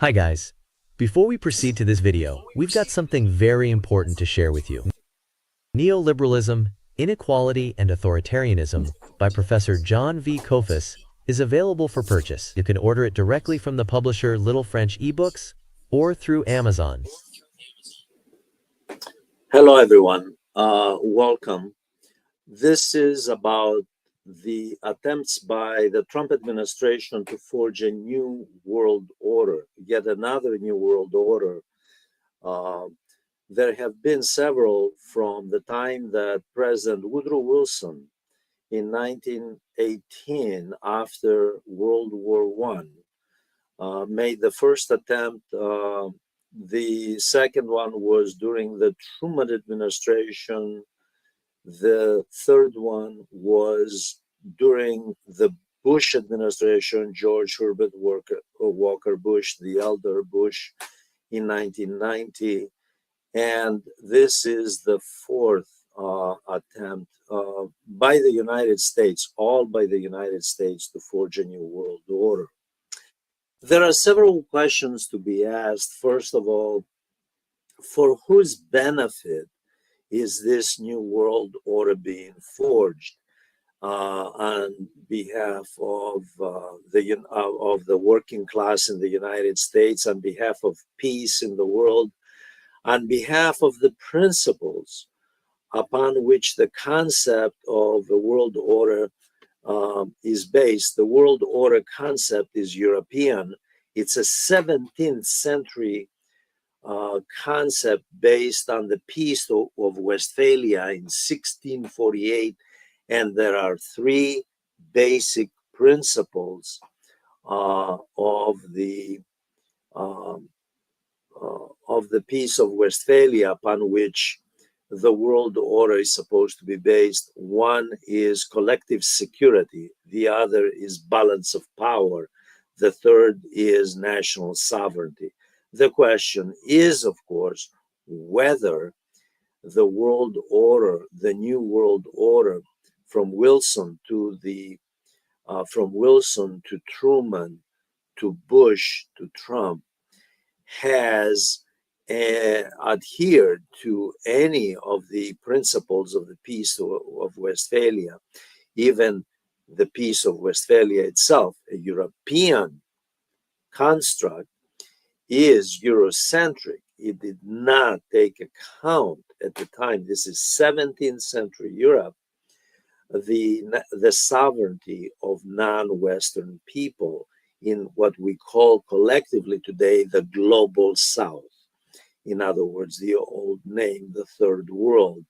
Hi guys. Before we proceed to this video, we've got something very important to share with you. Neoliberalism, Inequality and Authoritarianism by Professor John V. Kofis is available for purchase. You can order it directly from the publisher Little French eBooks or through Amazon. Hello, everyone. Welcome. This is about the attempts by the Trump administration to forge a new world order, yet another new world order. Uh, there have been several from the time that President Woodrow Wilson in 1918, after World War I, made the first attempt. The second one was during the Truman administration. The third one was during the Bush administration, George Herbert Walker Bush, the elder Bush, in 1990. And this is the fourth attempt by the United States, all by the United States, to forge a new world order. There are several questions to be asked. First of all, for whose benefit is this new world order being forged on behalf of the working class in the United States, on behalf of peace in the world, on behalf of the principles upon which the concept of the world order is based? The world order concept is European. It's a 17th century concept based on the Peace of Westphalia in 1648, and there are three basic principles of the Peace of Westphalia upon which the world order is supposed to be based. One is collective security, the other is balance of power, the third is national sovereignty. The question is, of course, whether the world order, the new world order, from Wilson to Truman to Bush to Trump, has adhered to any of the principles of the Peace of Westphalia, even the Peace of Westphalia itself, a European construct, is Eurocentric. It did not take account at the time, this is 17th century Europe, the sovereignty of non-Western people in what we call collectively today the global South. In other words, the old name, the Third World,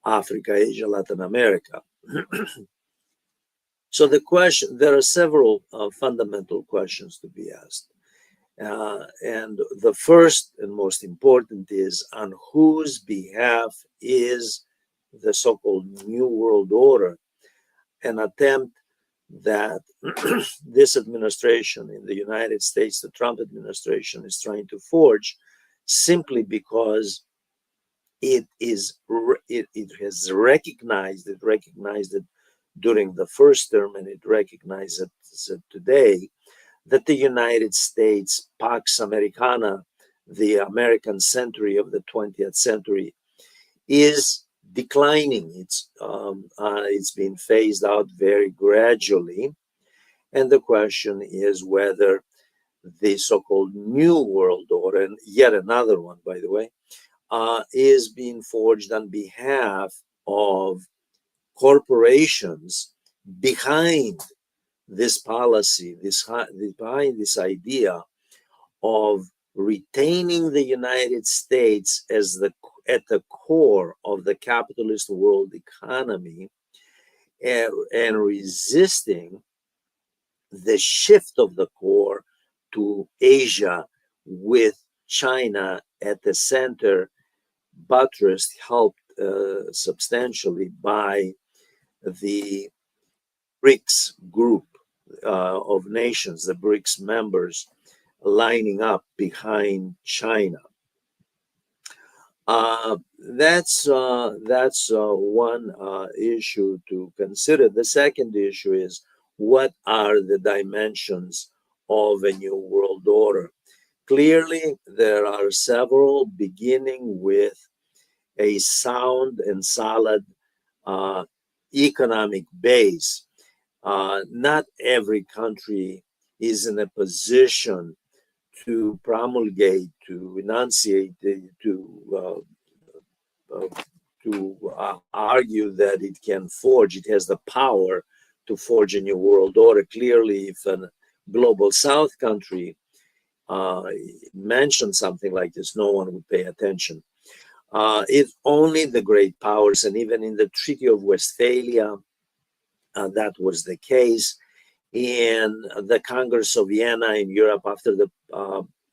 Africa, Asia, Latin America. So there are several fundamental questions to be asked. And the first and most important is, on whose behalf is the so-called New World Order, an attempt that this administration in the United States, the Trump administration, is trying to forge, simply because it has recognized it during the first term, and it recognizes it today, that the United States, Pax Americana, the American century of the 20th century, is declining. It's been phased out very gradually. And the question is whether the so-called New World Order, and yet another one, by the way, is being forged on behalf of corporations behind this policy, behind this idea of retaining the United States as at the core of the capitalist world economy, and resisting the shift of the core to Asia, with China at the center, buttressed, helped substantially by the BRICS group of nations, the BRICS members lining up behind China. That's one issue to consider. The second issue is what are the dimensions of a new world order. Clearly, there are several, beginning with a sound and solid uh, economic base. Not every country is in a position to promulgate, to enunciate, uh, argue that it can forge, it has the power to forge a new world order. Clearly, if a global south country uh, mentioned something like this, no one would pay attention. It's only the great powers, and even in the Treaty of Westphalia, that was the case. In the Congress of Vienna in Europe after the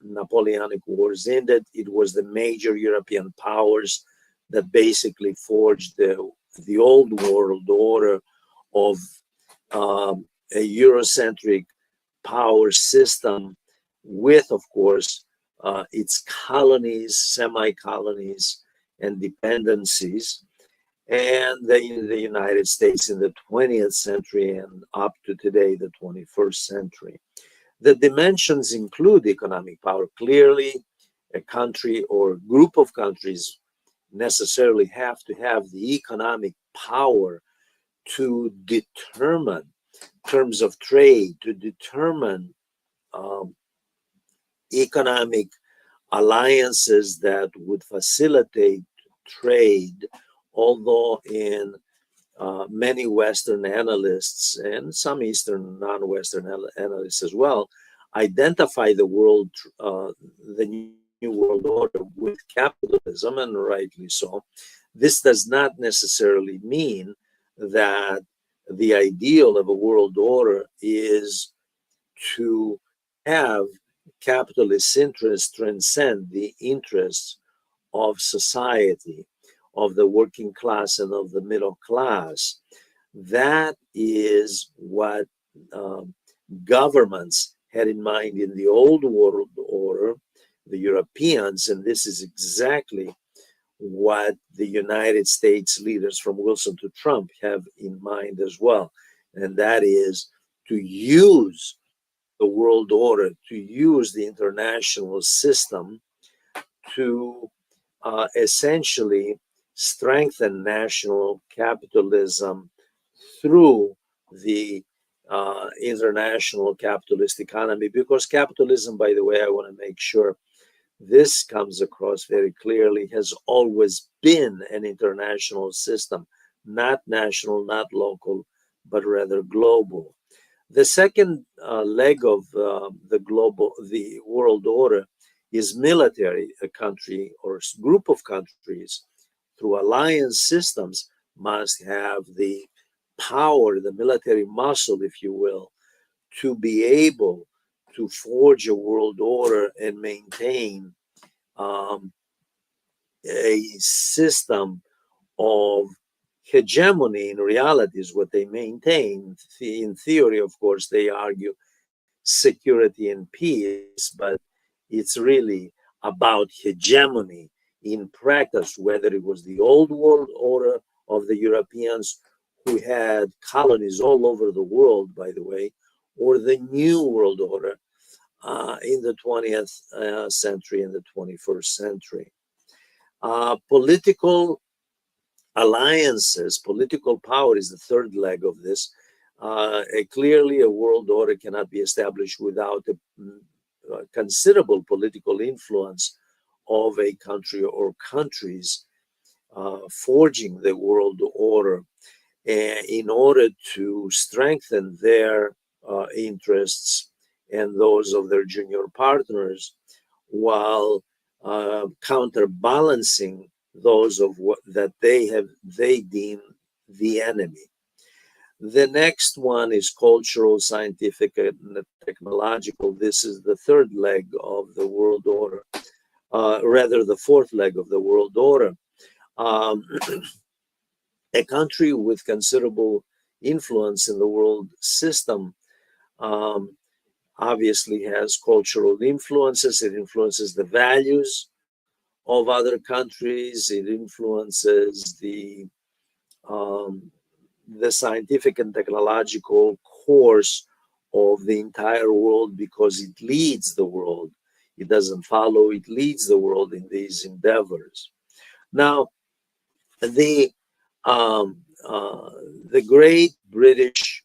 Napoleonic Wars ended, it was the major European powers that basically forged the old world order of a Eurocentric power system with, of course, its colonies, semi-colonies, and dependencies, and the United States in the 20th century and up to today, the 21st century. The dimensions include economic power. Clearly, a country or group of countries necessarily have to have the economic power to determine terms of trade, to determine um, economic alliances that would facilitate trade, although in many Western analysts and some Eastern non-Western analysts as well identify the new world order with capitalism, and rightly so. This does not necessarily mean that the ideal of a world order is to have capitalist interests transcend the interests of society, of the working class and of the middle class. That is what governments had in mind in the old world order, the Europeans, and this is exactly what the United States leaders from Wilson to Trump have in mind as well. And that is to use the world order, to use the international system to essentially strengthen national capitalism through the international capitalist economy. Because capitalism, by the way, I want to make sure this comes across very clearly, has always been an international system, not national, not local, but rather global. The second leg of the world order is military. A country or group of countries through alliance systems must have the power, the military muscle, if you will, to be able to forge a world order and maintain um, a system of hegemony. In reality is what they maintain. In theory, of course, they argue security and peace, but it's really about hegemony in practice, whether it was the old world order of the Europeans who had colonies all over the world, by the way, or the new world order in the 20th century and the 21st century. Political alliances, political power is the third leg of this. Clearly, a world order cannot be established without a considerable political influence of a country or countries forging the world order in order to strengthen their interests and those of their junior partners while counterbalancing those of what that they deem the enemy. The next one is cultural, scientific, and technological. This is the third leg of the world order, rather the fourth leg of the world order. Um, a country with considerable influence in the world system um, obviously has cultural influences. It influences the values of other countries. It influences the scientific and technological course of the entire world because it leads the world. It doesn't follow, it leads the world in these endeavors. Now, the um, uh, the great British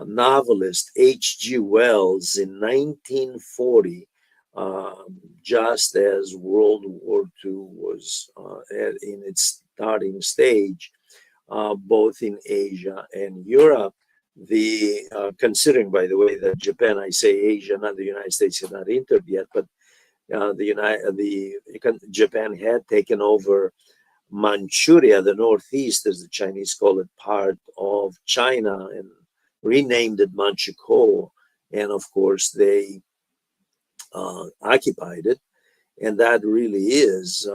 novelist H.G. Wells in 1940, just as World War II was in its starting stage, both in Asia and Europe. The considering, by the way, that Japan, I say Asia, not the United States, had not entered yet, but Japan had taken over Manchuria, the northeast, as the Chinese call it, part of China, and renamed it Manchukuo. And of course, they occupied it. And that really is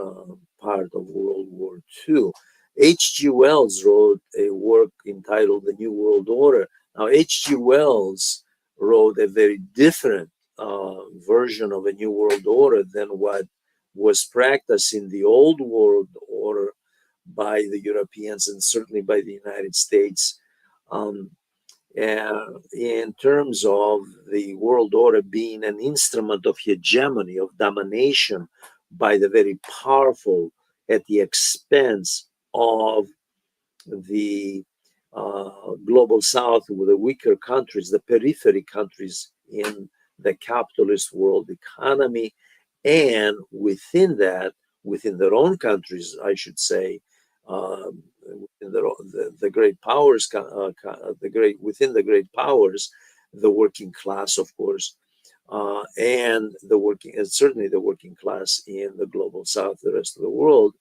part of World War II. H.G. Wells wrote a work entitled The New World Order. Now, H.G. Wells wrote a very different version of a New World Order than what was practiced in the Old World Order by the Europeans and certainly by the United States. Um, in terms of the world order being an instrument of hegemony, of domination by the very powerful at the expense of the global south, with the weaker countries, the periphery countries in the capitalist world economy, and within that, within their own countries, I should say, within the great powers, the great within the great powers, the working class, of course, and the working, and certainly the working class in the global south, the rest of the world,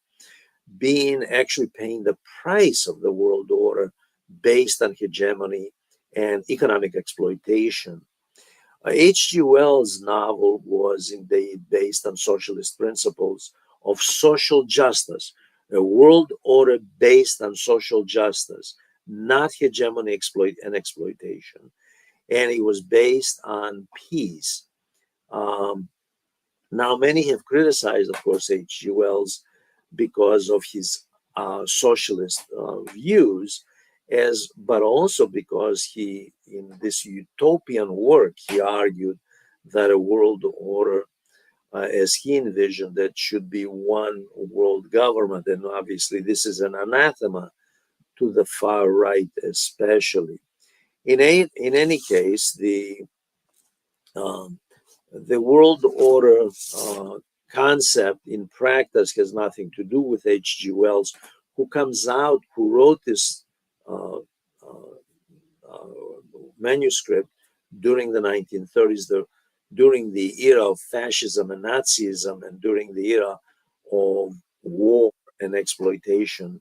being actually paying the price of the world order based on hegemony and economic exploitation. H.G. Wells' novel was indeed based on socialist principles of social justice, a world order based on social justice, not hegemony and exploitation. And it was based on peace. Um, Now, many have criticized, of course, H.G. Wells because of his socialist views, but also because he, in this utopian work, he argued that a world order, as he envisioned it, should be one world government. And obviously, this is an anathema to the far right, especially. In any case, um, the world order concept in practice has nothing to do with H.G. Wells, who wrote this uh, uh, manuscript during the 1930s, during the era of fascism and Nazism, and during the era of war and exploitation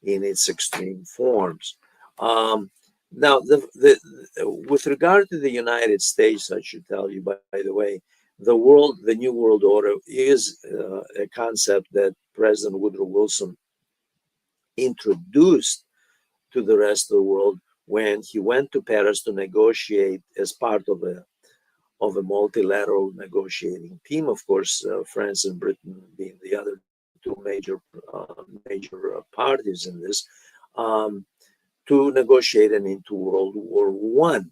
in its extreme forms. Um, Now, with regard to the United States, I should tell you, by the way, the New World Order is a concept that President Woodrow Wilson introduced to the rest of the world when he went to Paris to negotiate as part of a multilateral negotiating team. Of course, France and Britain being the other two major parties in this. Um, to negotiate an into World War One.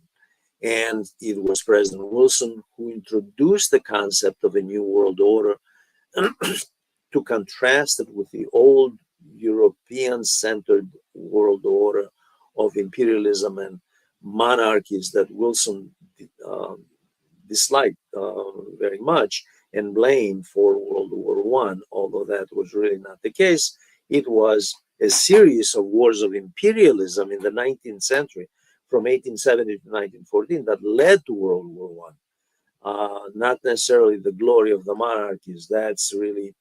And it was President Wilson who introduced the concept of a new world order to contrast it with the old European-centered world order of imperialism and monarchies that Wilson disliked very much and blamed for World War One, although that was really not the case. It was a series of wars of imperialism in the 19th century, from 1870 to 1914, that led to World War One. Not necessarily the glory of the monarchies. That's really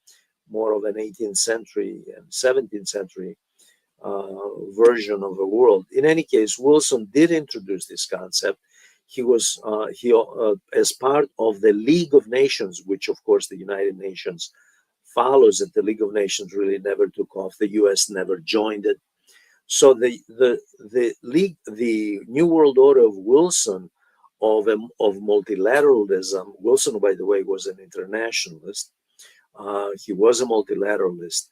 more of an 18th century and 17th century version of the world. In any case, Wilson did introduce this concept. He was as part of the League of Nations, which of course the United Nations follows it. The League of Nations really never took off. The U.S. never joined it. So the New World Order of Wilson, of multilateralism. Wilson, by the way, was an internationalist. He was a multilateralist,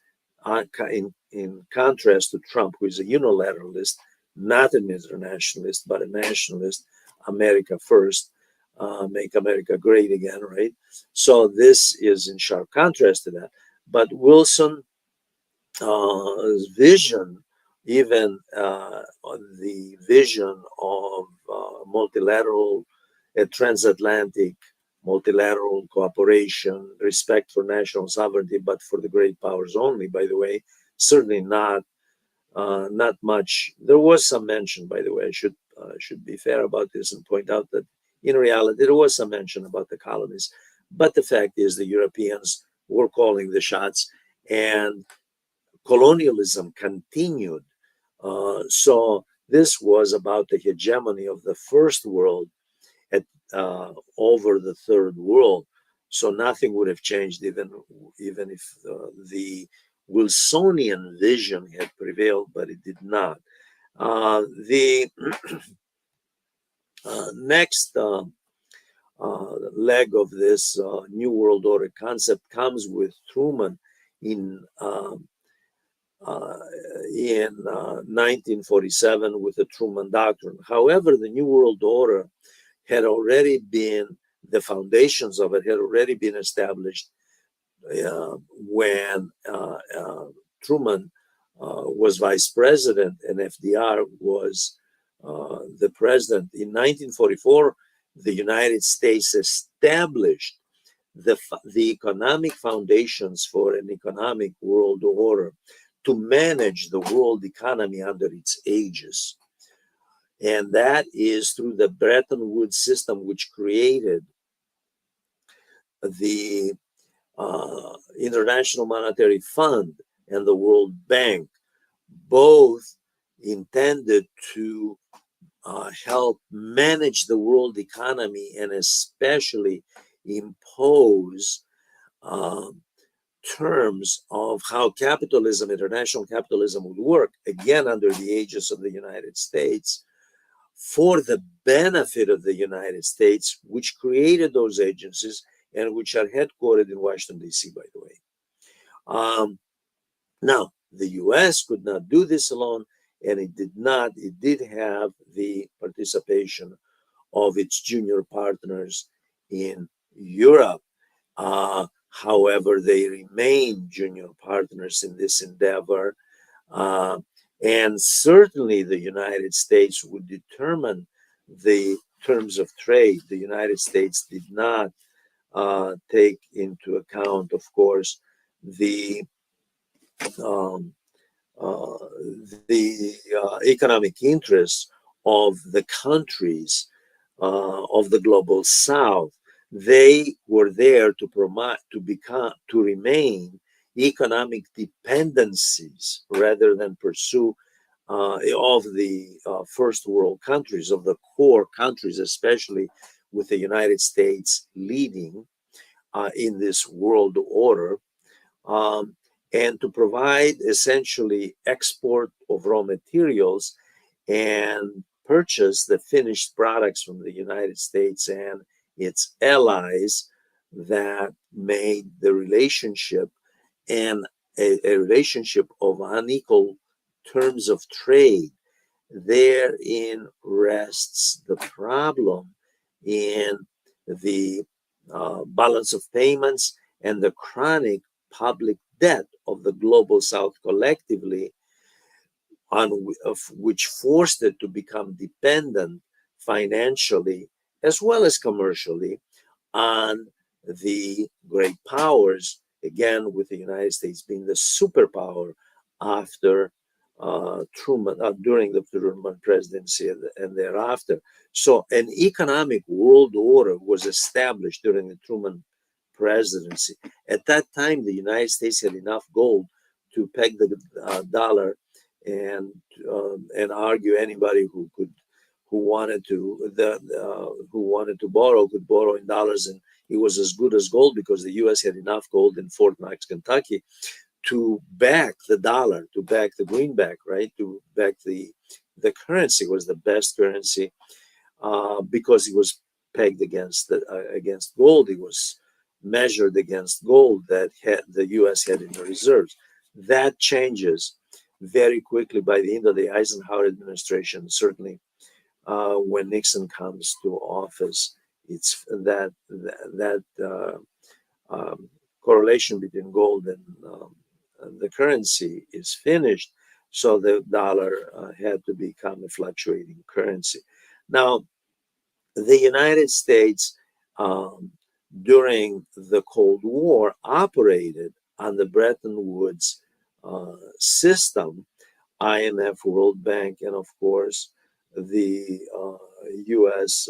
in contrast to Trump, who is a unilateralist, not an internationalist, but a nationalist. America first, make America great again, right? So this is in sharp contrast to that. But Wilson's vision, even the vision of multilateral, transatlantic multilateral cooperation, respect for national sovereignty, but for the great powers only, by the way, certainly not much. There was some mention, by the way. I should be fair about this and point out that in reality there was some mention about the colonies, but the fact is the Europeans were calling the shots, and colonialism continued. So this was about the hegemony of the first world at over the third world. So nothing would have changed, even if the Wilsonian vision had prevailed, but it did not. The next leg of this New World Order concept comes with Truman in um, uh, in 1947 with the Truman Doctrine. However, the New World Order had already been, the foundations of it had already been established when Truman was vice president and FDR was the president. In 1944, the United States established the economic foundations for an economic world order to manage the world economy under its aegis. And that is through the Bretton Woods system, which created the International Monetary Fund and the World Bank, both intended to help manage the world economy and especially impose terms of how capitalism, international capitalism, would work, again under the aegis of the United States, for the benefit of the United States, which created those agencies and which are headquartered in Washington, D.C., by the way. Now, the U.S. could not do this alone, and it did not. It did have the participation of its junior partners in Europe. However, they remain junior partners in this endeavor. And certainly the United States would determine the terms of trade. The United States did not take into account, of course, the um, uh, economic interests of the countries of the global South. They were there to promote, to remain economic dependencies rather than pursue of the first world countries, of the core countries, especially with the United States leading in this world order, um, and to provide essentially export of raw materials and purchase the finished products from the United States and its allies, that made the relationship and a relationship of unequal terms of trade. Therein rests the problem in the balance of payments and the chronic public debt of the global South collectively, of which forced it to become dependent financially as well as commercially on the great powers, again, with the United States being the superpower after Truman, during the Truman presidency and thereafter. So an economic world order was established during the Truman presidency. At that time, the United States had enough gold to peg the dollar and argue anybody who wanted to who wanted to borrow could borrow in dollars, and it was as good as gold because the U.S. had enough gold in Fort Knox, Kentucky, to back the dollar, to back the greenback, right? To back the currency. Was the best currency because it was pegged against gold. It was measured against gold that the U.S. had in the reserves. That changes very quickly by the end of the Eisenhower administration, certainly when Nixon comes to office. It's that correlation between gold and the currency is finished, so the dollar had to become a fluctuating currency. Now, the United States um, during the Cold War operated on the Bretton Woods system, IMF, World Bank, and of course, the U.S.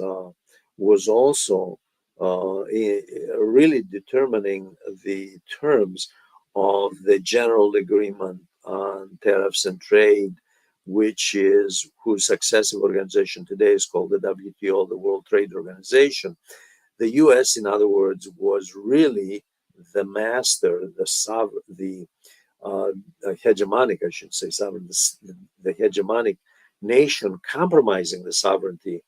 Was also really determining the terms of the General Agreement on Tariffs and Trade, which is whose successive organization today is called the WTO, the World Trade Organization. The U.S., in other words, was really the master, the uh, hegemonic, I should say, sovereign, the hegemonic nation compromising the sovereignty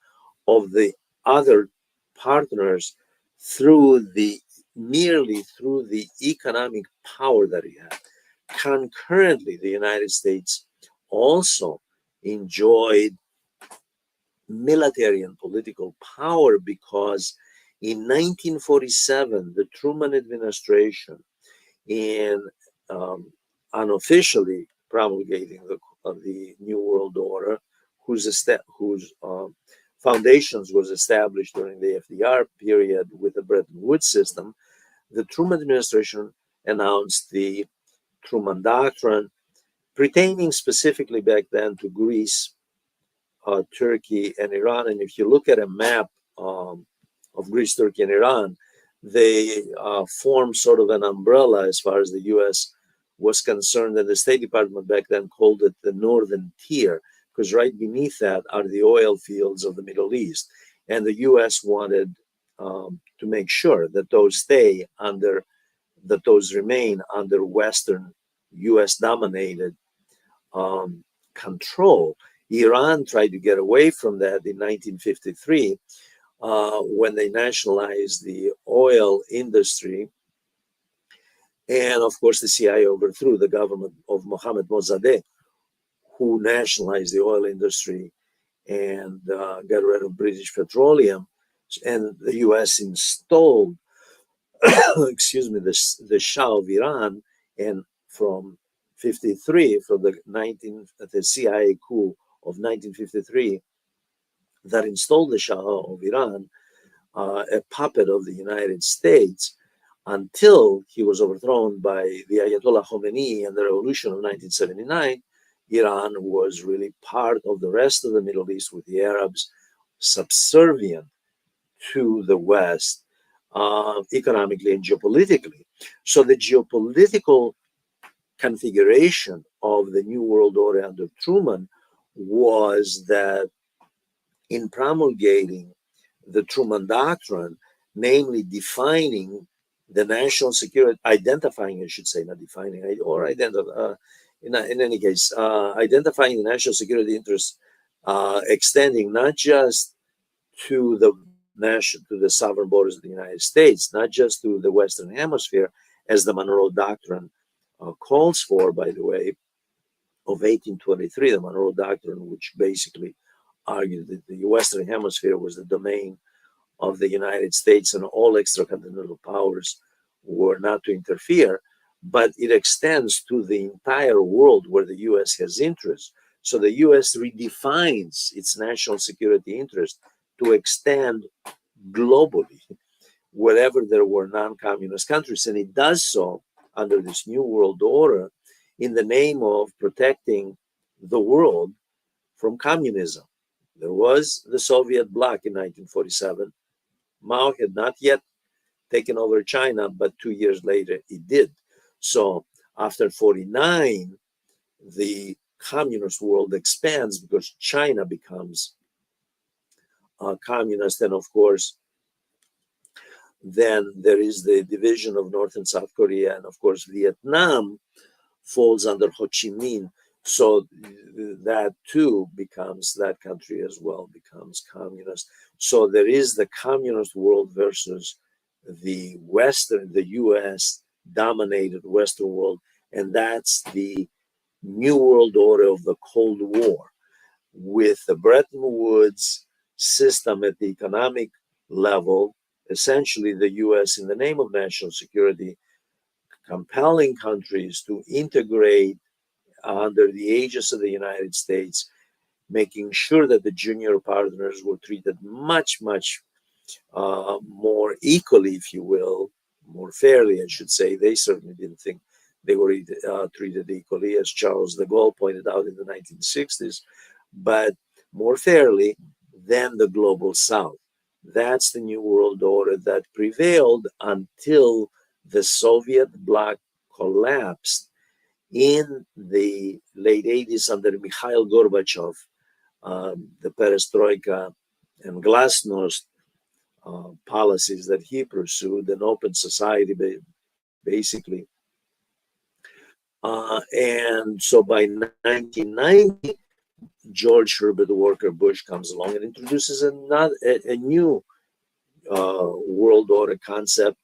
of the other partners through the merely through the economic power that he had. Concurrently, the United States also enjoyed military and political power because in 1947, the Truman administration, in unofficially promulgating the New World Order, whose foundations was established during the FDR period with the Bretton Woods system, the Truman administration announced the Truman Doctrine, pertaining specifically back then to Greece, Turkey, and Iran. And if you look at a map of Greece, Turkey, and Iran, they form sort of an umbrella as far as the U.S. was concerned. And the State Department back then called it the Northern Tier, because right beneath that are the oil fields of the Middle East. And the U.S. wanted to make sure that those remain under Western U.S. dominated control. Iran tried to get away from that in 1953 when they nationalized the oil industry. And of course, the CIA overthrew the government of Mohammad Mossadegh, who nationalized the oil industry and got rid of British petroleum. And the U.S. installed, excuse me, the Shah of Iran. And from 53, from the CIA coup of 1953, that installed the Shah of Iran, a puppet of the United States, until he was overthrown by the Ayatollah Khomeini and the revolution of 1979. Iran was really part of the rest of the Middle East, with the Arabs subservient to the West economically and geopolitically. So the geopolitical configuration of the New World Order under Truman was that in promulgating the Truman Doctrine, namely defining the national security, identifying, I should say, not defining, or identifying, in any case, identifying the national security interests, extending not just to the sovereign borders of the United States, not just to the Western Hemisphere, as the Monroe Doctrine calls for, by the way, of 1823, the Monroe Doctrine, which basically argued that the Western Hemisphere was the domain of the United States and all extracontinental powers were not to interfere, but it extends to the entire world where the U.S. has interests. So the U.S. redefines its national security interest to extend globally wherever there were non-communist countries. And it does so under this new world order in the name of protecting the world from communism. There was the Soviet bloc in 1947. Mao had not yet taken over China, but 2 years later it did. So after 49, the communist world expands because China becomes communist. And of course, then there is the division of North and South Korea. And of course, Vietnam falls under Ho Chi Minh. So that too becomes, that country as well becomes communist. So there is the communist world versus the Western, the US dominated Western world. And that's the new world order of the Cold War with the Bretton Woods system at the economic level, essentially the US, in the name of national security, compelling countries to integrate under the aegis of the United States, making sure that the junior partners were treated much more equally, if you will, more fairly, I should say. They certainly didn't think they were treated equally, as Charles de Gaulle pointed out in the 1960s, but more fairly than the global South. That's the New World Order that prevailed until the Soviet bloc collapsed in the late 80s under Mikhail Gorbachev, the perestroika and glasnost policies that he pursued, an open society, basically. And so by 1990, George Herbert Walker Bush comes along and introduces a new world order concept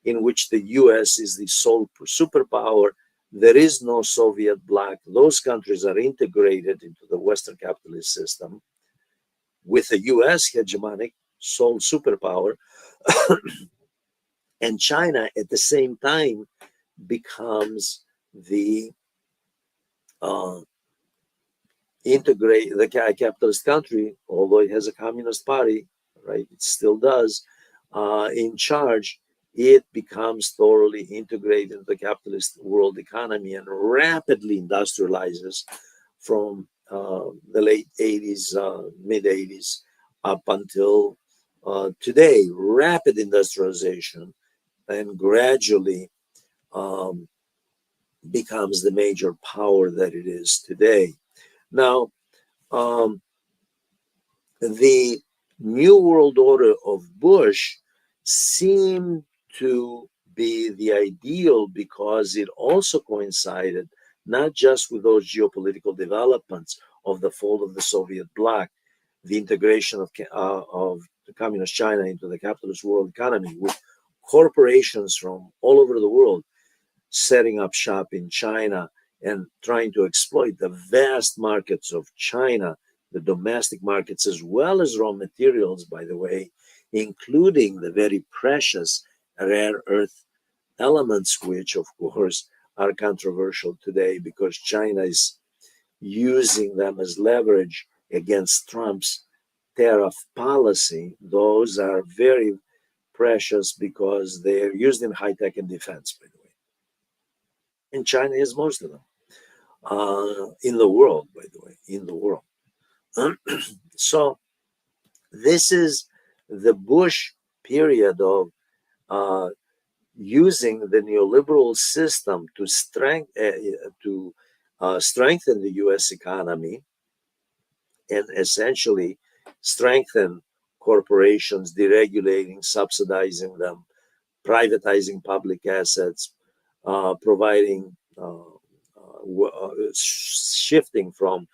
in which the US is the sole superpower. There is no Soviet bloc. Those countries are integrated into the Western capitalist system with the US hegemonic sole superpower. And China at the same time becomes the capitalist country, although it has a communist party, right? It still does. In charge, it becomes thoroughly integrated into the capitalist world economy and rapidly industrializes from the late 80s, mid 80s, up until today. Rapid industrialization and gradually becomes the major power that it is today. Now, the New World Order of Bush seemed to be the ideal because it also coincided not just with those geopolitical developments of the fall of the Soviet bloc, the integration of the communist China into the capitalist world economy, with corporations from all over the world setting up shop in China and trying to exploit the vast markets of China, the domestic markets, as well as raw materials, by the way, including the very precious rare earth elements, which, of course, are controversial today because China is using them as leverage against Trump's tariff policy. Those are very precious because they're used in high tech and defense, by the way. And China has most of them in the world, by the way, in the world. So this is the Bush period of using the neoliberal system to strengthen the U.S. economy and essentially strengthen corporations, deregulating, subsidizing them, privatizing public assets, providing shifting from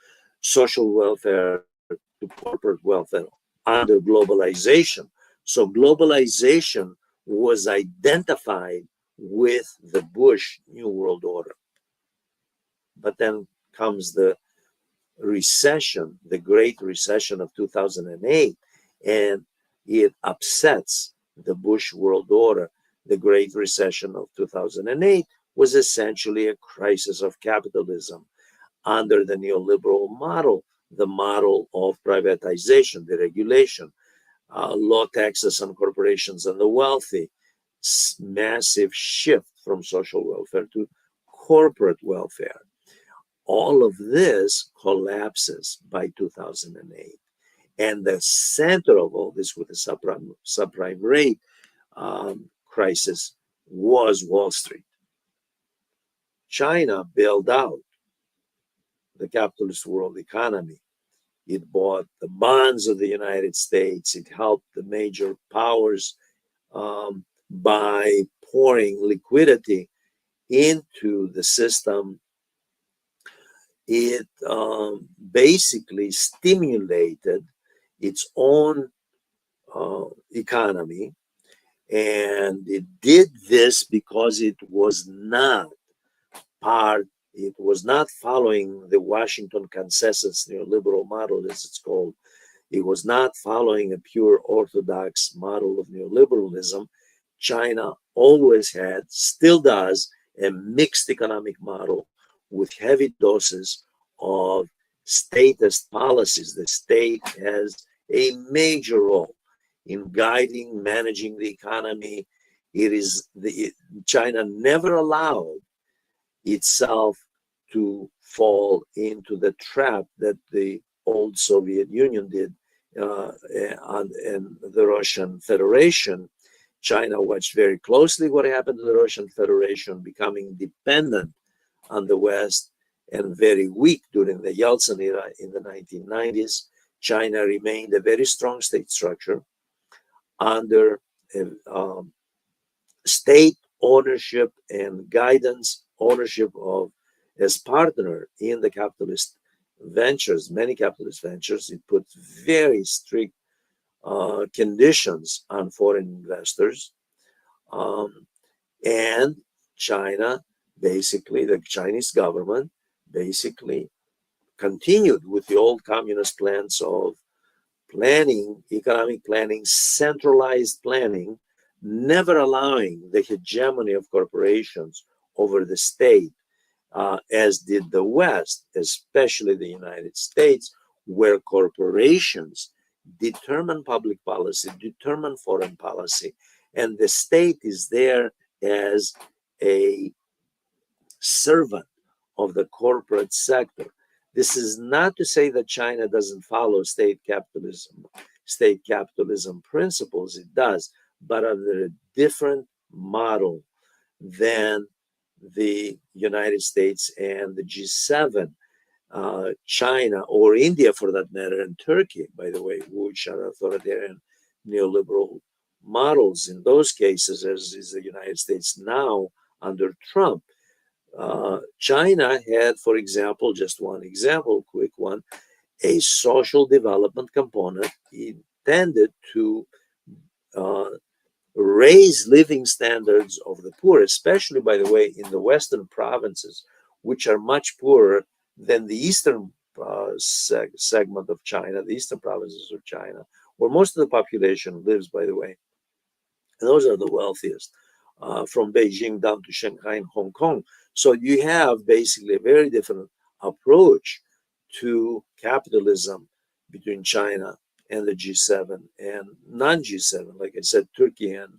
social welfare to corporate welfare under globalization. So globalization was identified with the Bush New World Order. But then comes the recession, the Great Recession of 2008, and it upsets the Bush World Order. The Great Recession of 2008 was essentially a crisis of capitalism under the neoliberal model, the model of privatization, deregulation, low taxes on corporations and the wealthy, massive shift from social welfare to corporate welfare. All of this collapses by 2008. And the center of all this, with the subprime rate crisis, was Wall Street. China bailed out the capitalist world economy. It bought the bonds of the United States. It helped the major powers by pouring liquidity into the system. It basically stimulated its own economy. And it did this because it was not part It was not following the Washington consensus neoliberal model, as it's called. It was not following a pure orthodox model of neoliberalism. China always had, still does, a mixed economic model with heavy doses of statist policies. The state has a major role in guiding, managing the economy. China never allowed itself to fall into the trap that the old Soviet Union did and the Russian Federation. China watched very closely what happened to the Russian Federation, becoming dependent on the West and very weak during the Yeltsin era in the 1990s. China remained a very strong state structure under state ownership and guidance, ownership of as partner in the capitalist ventures, many capitalist ventures. It put very strict conditions on foreign investors. And China, basically, the Chinese government basically continued with the old communist plans of planning, economic planning, centralized planning, never allowing the hegemony of corporations over the state, as did the West, especially the United States, where corporations determine public policy, determine foreign policy, and the state is there as a servant of the corporate sector. This is not to say that China doesn't follow state capitalism principles. It does, but under a different model than the United States and the G7, China or India for that matter, and Turkey, by the way, which are authoritarian neoliberal models in those cases, as is the United States now under Trump. China had, for example, just one example, quick one, a social development component intended to raise living standards of the poor, especially, by the way, in the Western provinces, which are much poorer than the Eastern segment of China, the Eastern provinces of China, where most of the population lives, by the way. And those are the wealthiest, from Beijing down to Shanghai and Hong Kong. So you have basically a very different approach to capitalism between China and the G7 and non-G7. Like I said, Turkey and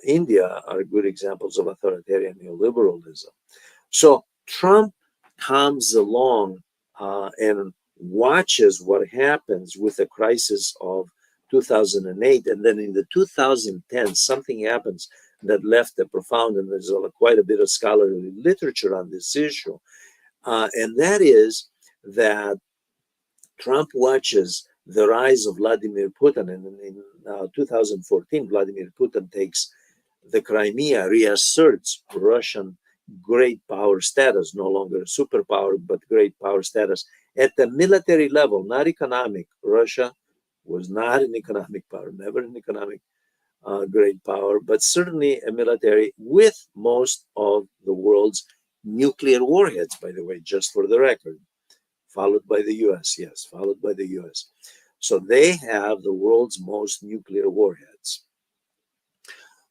India are good examples of authoritarian neoliberalism. So Trump comes along and watches what happens with the crisis of 2008, and then in the 2010 something happens that left a profound, and there's quite a bit of scholarly literature on this issue, and that is that Trump watches the rise of Vladimir Putin, and in 2014 Vladimir Putin takes the Crimea, reasserts Russian great power status, no longer a superpower, but great power status at the military level, not economic. Russia was not an economic power, never an economic great power, but certainly a military with most of the world's nuclear warheads, by the way, just for the record, followed by the US, yes, followed by the US. So they have the world's most nuclear warheads.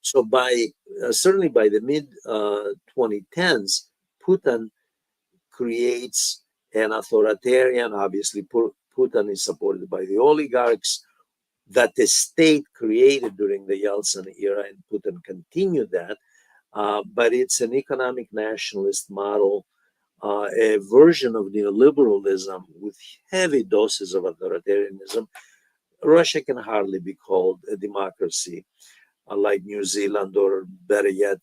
So by certainly by the mid 2010s, Putin creates an authoritarian. Obviously, Putin is supported by the oligarchs that the state created during the Yeltsin era, and Putin continued that. But it's an economic nationalist model, a version of neoliberalism with heavy doses of authoritarianism. Russia can hardly be called a democracy, like New Zealand, or better yet,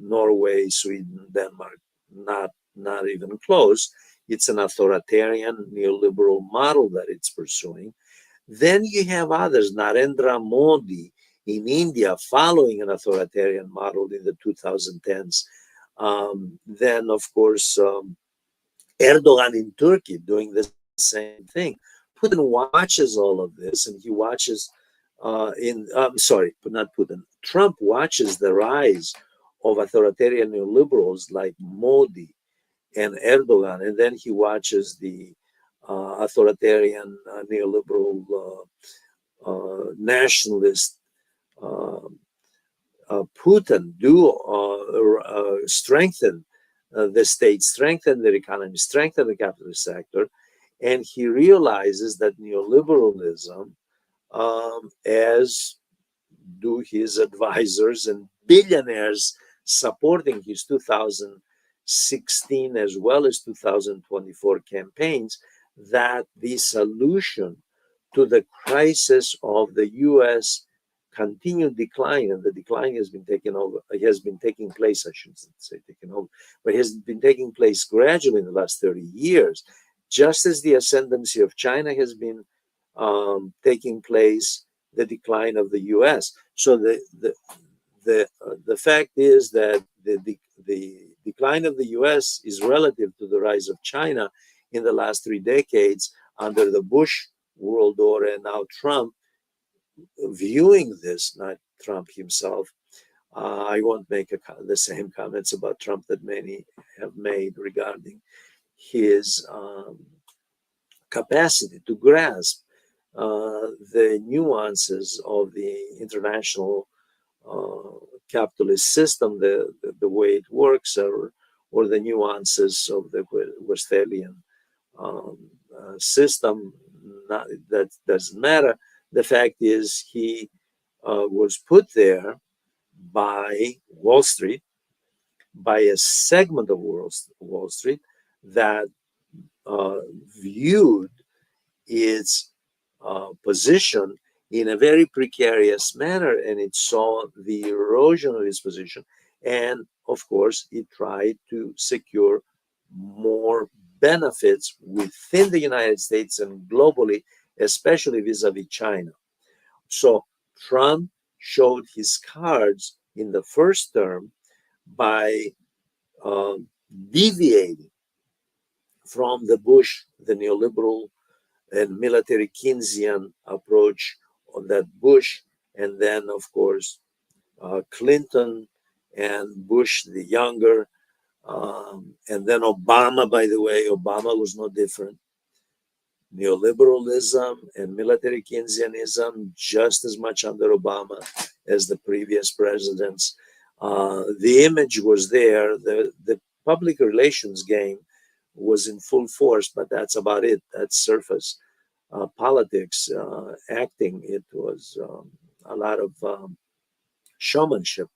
Norway, Sweden, Denmark. Not even close. It's an authoritarian neoliberal model that it's pursuing. Then you have others, Narendra Modi in India, following an authoritarian model in the 2010s. Then, of course, Erdogan in Turkey doing the same thing. Putin watches all of this, and he watches Trump watches the rise of authoritarian neoliberals like Modi and Erdogan, and then he watches the authoritarian neoliberal nationalist uh, Putin do strengthen the state, strengthen their economy, strengthen the capitalist sector, and he realizes that neoliberalism, as do his advisors and billionaires supporting his 2016 as well as 2024 campaigns, that the solution to the crisis of the U.S. continued decline, and the decline has been taking place, I shouldn't say taken over, but has been taking place gradually in the last 30 years, just as the ascendancy of China has been taking place, the decline of the U.S. So the fact is that the decline of the U.S. is relative to the rise of China in the last 3 decades under the Bush world order, and now Trump viewing this, not Trump himself. I won't make the same comments about Trump that many have made regarding his capacity to grasp the nuances of the international capitalist system, the way it works, or the nuances of the Westphalian system. That doesn't matter. The fact is, he was put there by Wall Street, by a segment of Wall Street that viewed its position in a very precarious manner, and it saw the erosion of its position. And of course, it tried to secure more benefits within the United States and globally, especially vis-a-vis China. So Trump showed his cards in the first term by uh, deviating from the Bush, the neoliberal and military Keynesian approach on that Bush, and then, of course, Clinton and Bush the younger, and then Obama, by the way. Obama was no different. Neoliberalism and military Keynesianism just as much under Obama as the previous presidents. The image was there. The public relations game was in full force, but that's about it. That's surface politics, acting. It was a lot of showmanship.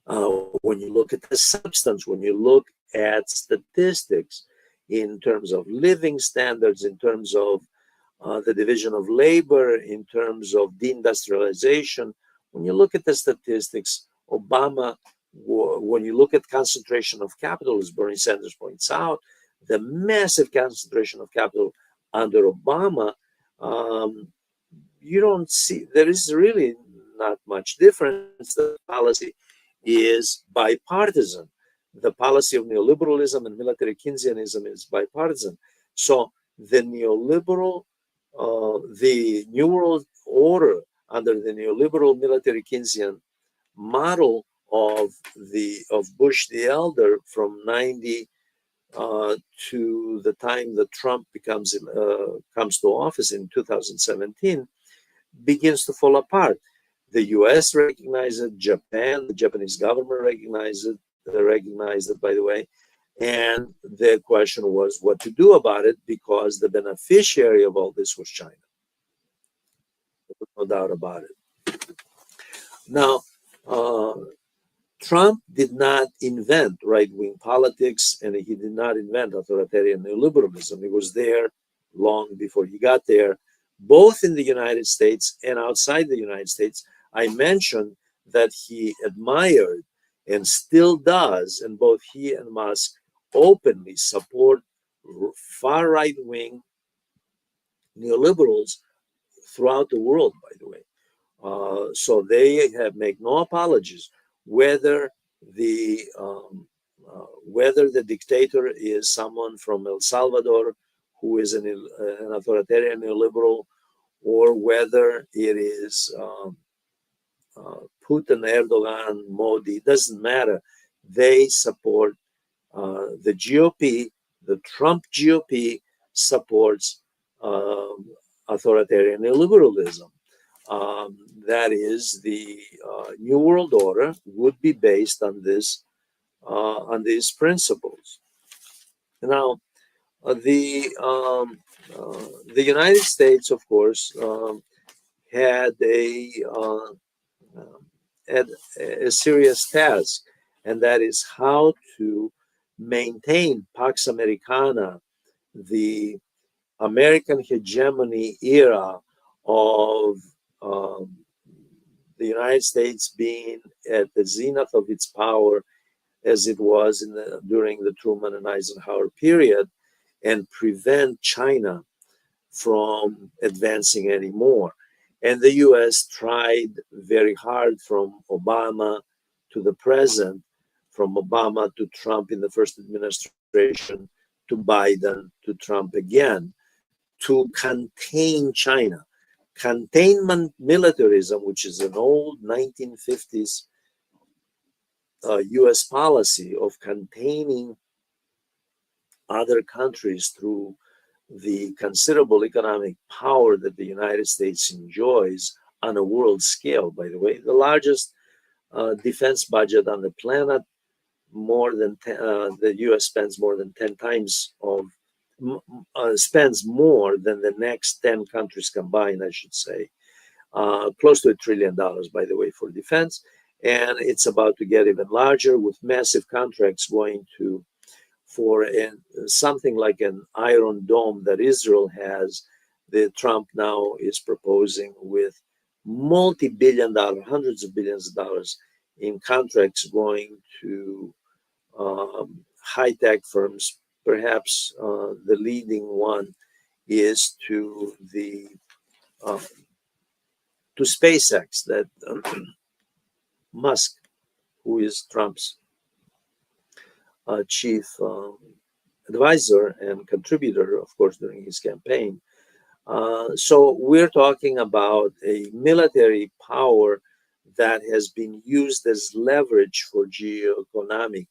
When you look at the substance, when you look at statistics in terms of living standards, in terms of the division of labor, in terms of deindustrialization, when you look at the statistics, Obama, when you look at concentration of capital, as Bernie Sanders points out, the massive concentration of capital under Obama, you don't see, there is really not much difference. The policy is bipartisan. The policy of neoliberalism and military Keynesianism is bipartisan. So the neoliberal, the New World Order under the neoliberal military Keynesian model of Bush the Elder from 90 to the time that Trump comes to office in 2017 begins to fall apart. The U.S. recognized it, Japan, the Japanese government recognized it, by the way. And the question was what to do about it, because the beneficiary of all this was China. There was no doubt about it. Now, Trump did not invent right-wing politics, and he did not invent authoritarian neoliberalism. It was there long before he got there, both in the United States and outside the United States. I mentioned that he admired and still does, and both he and Musk openly support far right-wing neoliberals throughout the world, by the way. So they have make no apologies whether the dictator is someone from El Salvador who is an authoritarian neoliberal, or whether it is Putin, Erdogan, Modi. It doesn't matter. they support the GOP. The Trump GOP supports authoritarian illiberalism. That is, the New World Order would be based on these principles. Now, the United States, of course, had um, had a serious task, and that is how to maintain Pax Americana, the American hegemony era of um, the United States being at the zenith of its power as it was during the Truman and Eisenhower period, and prevent China from advancing anymore. And the US tried very hard from Obama to the present, from Obama to Trump in the first administration, to Biden to Trump again, to contain China. Containment militarism, which is an old 1950s US policy of containing other countries through the considerable economic power that the United States enjoys on a world scale, by the way, the largest defense budget on the planet, the US spends more than 10 times spends more than the next 10 countries combined, I should say. Close to $1 trillion, by the way, for defense. And it's about to get even larger with massive contracts going to for something like an Iron Dome that Israel has, that Trump now is proposing with multi-billion dollar, hundreds of billions of dollars in contracts going to high-tech firms. Perhaps the leading one is uh, to SpaceX, that Musk, who is Trump's chief advisor and contributor, of course, during his campaign. So we're talking about a military power that has been used as leverage for geoeconomic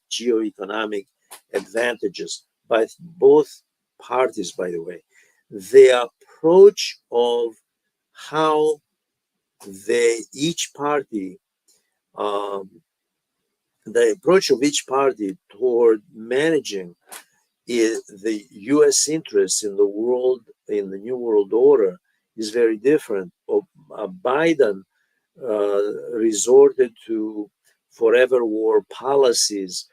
advantages by both parties, by the way. The approach of how each party um, the approach of each party toward managing the U.S. interests in the world, in the New World Order, is very different. Biden resorted to forever war policies,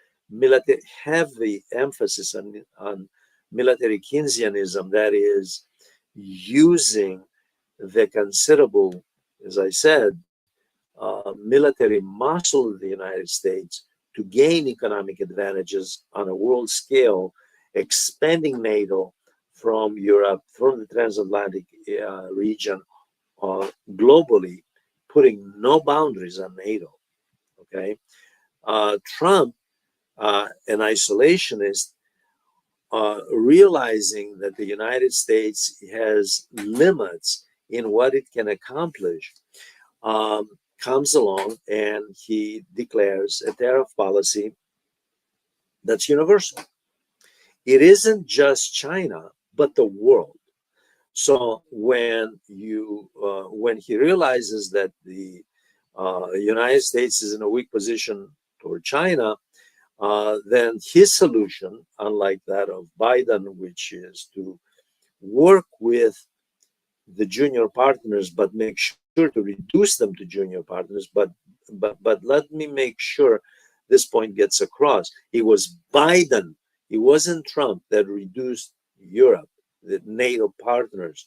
heavy emphasis on military Keynesianism, that is, using the considerable, as I said, military muscle of the United States to gain economic advantages on a world scale, expanding NATO from Europe, from the transatlantic region, globally, putting no boundaries on NATO. Okay, Trump, an isolationist, realizing that the United States has limits in what it can accomplish, um, comes along and he declares a tariff policy that's universal. It isn't just China, but the world. So when he realizes that the United States is in a weak position toward China, then his solution, unlike that of Biden, which is to work with the junior partners, but make sure to reduce them to junior partners. But let me make sure this point gets across. It was Biden, it wasn't Trump, that reduced Europe, the NATO partners,